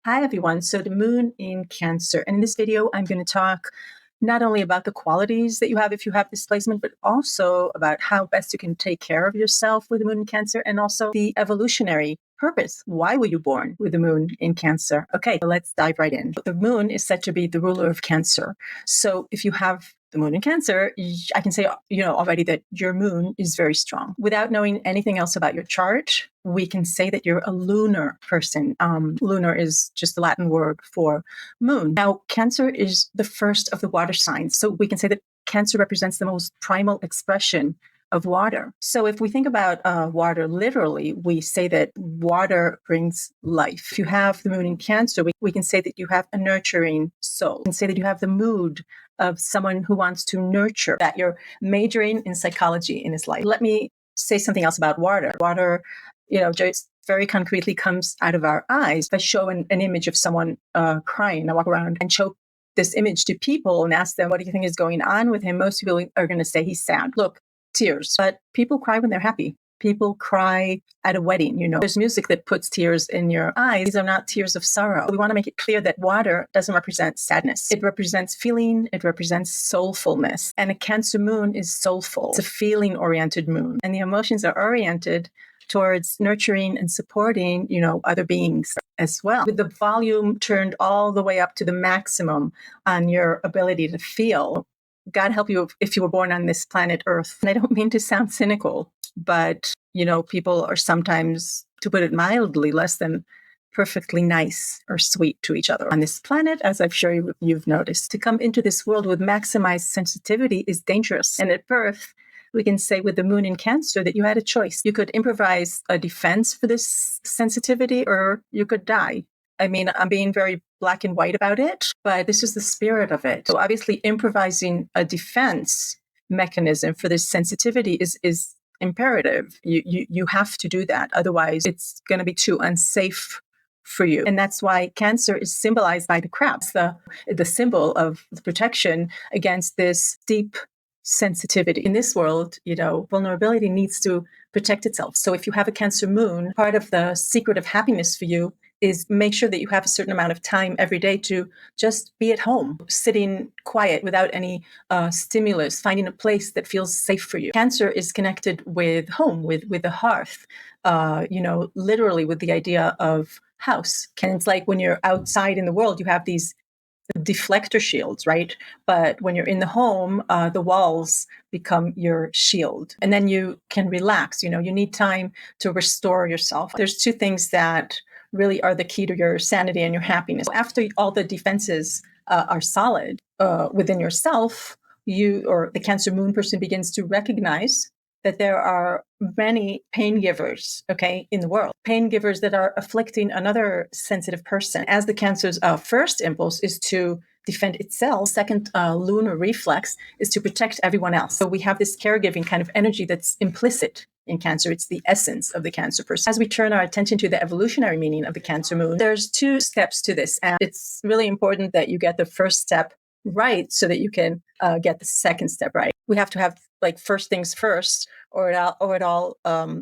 Hi, everyone. So the moon in Cancer. And in this video, I'm going to talk not only about the qualities that you have if you have this placement, but also about how best you can take care of yourself with the moon in Cancer, and also the evolutionary purpose. Why were you born with the moon in Cancer? Okay, let's dive right in. The moon is said to be the ruler of Cancer. So if you have the moon in Cancer, I can say, already that your moon is very strong. Without knowing anything else about your chart, we can say that you're a lunar person. Lunar is just the Latin word for moon. Now, Cancer is the first of the water signs. So we can say that Cancer represents the most primal expression of water. So if we think about water literally, we say that water brings life. If you have the moon in Cancer, we can say that you have a nurturing soul. We can say that you have the mood of someone who wants to nurture, that you're majoring in psychology in his life. Let me say something else about water. Water, just very concretely comes out of our eyes. If I show an image of someone crying, I walk around and show this image to people and ask them, what do you think is going on with him? Most people are going to say he's sad. Look, tears. But people cry when they're happy. People cry at a wedding. There's music that puts tears in your eyes. These are not tears of sorrow. We want to make it clear that water doesn't represent sadness. It represents feeling. It represents soulfulness. And a Cancer moon is soulful. It's a feeling-oriented moon. And the emotions are oriented towards nurturing and supporting, other beings as well. With the volume turned all the way up to the maximum on your ability to feel. God help you if you were born on this planet Earth. And I don't mean to sound cynical, but, people are sometimes, to put it mildly, less than perfectly nice or sweet to each other on this planet, as I'm sure you've noticed. To come into this world with maximized sensitivity is dangerous. And at birth, we can say with the moon in Cancer that you had a choice. You could improvise a defense for this sensitivity, or you could die. I mean, I'm being very black and white about it, but this is the spirit of it. So obviously improvising a defense mechanism for this sensitivity is imperative. You have to do that. Otherwise, it's going to be too unsafe for you. And that's why Cancer is symbolized by the crabs, the symbol of the protection against this deep sensitivity. In this world, vulnerability needs to protect itself. So if you have a Cancer moon, part of the secret of happiness for you is make sure that you have a certain amount of time every day to just be at home, sitting quiet without any stimulus, finding a place that feels safe for you. Cancer is connected with home, with the hearth, literally with the idea of house. And it's like when you're outside in the world, you have these deflector shields, right? But when you're in the home, the walls become your shield. And then you can relax. You need time to restore yourself. There's two things that really are the key to your sanity and your happiness. After all the defenses are solid within yourself, you or the Cancer moon person begins to recognize that there are many pain givers, in the world. Pain givers that are afflicting another sensitive person. As the Cancer's first impulse is to defend itself, second lunar reflex is to protect everyone else. So we have this caregiving kind of energy that's implicit in Cancer. It's the essence of the Cancer person. As we turn our attention to the evolutionary meaning of the Cancer moon, there's two steps to this. And it's really important that you get the first step right so that you can get the second step right. We have to have first things first, or it all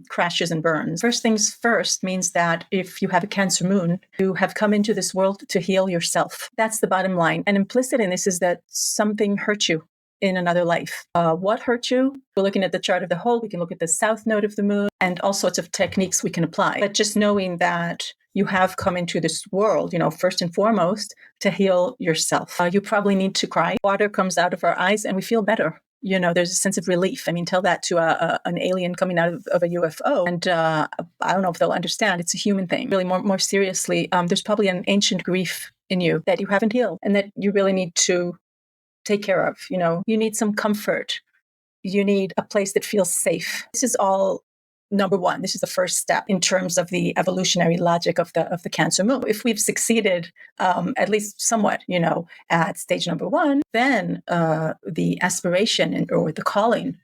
crashes and burns. First things first means that if you have a Cancer moon, you have come into this world to heal yourself. That's the bottom line. And implicit in this is that something hurt you in another life. What hurt you? We're looking at the chart of the whole. We can look at the south node of the moon and all sorts of techniques we can apply. But just knowing that you have come into this world, first and foremost, to heal yourself. You probably need to cry. Water comes out of our eyes and we feel better. There's a sense of relief. I mean, tell that to an alien coming out of a UFO. And I don't know if they'll understand. It's a human thing. Really, more seriously, there's probably an ancient grief in you that you haven't healed and that you really need to take care of. You need some comfort. You need a place that feels safe. This is all number one. This is the first step in terms of the evolutionary logic of the Cancer moon. If we've succeeded, at least somewhat, at stage number one, then the aspiration or the calling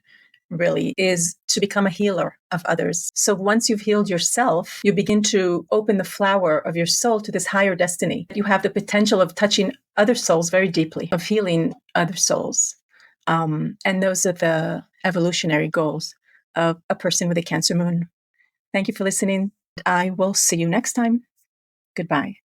really is to become a healer of others. So once you've healed yourself, you begin to open the flower of your soul to this higher destiny. You have the potential of touching other souls very deeply, of healing other souls. And those are the evolutionary goals of a person with a Cancer moon. Thank you for listening. I will see you next time. Goodbye.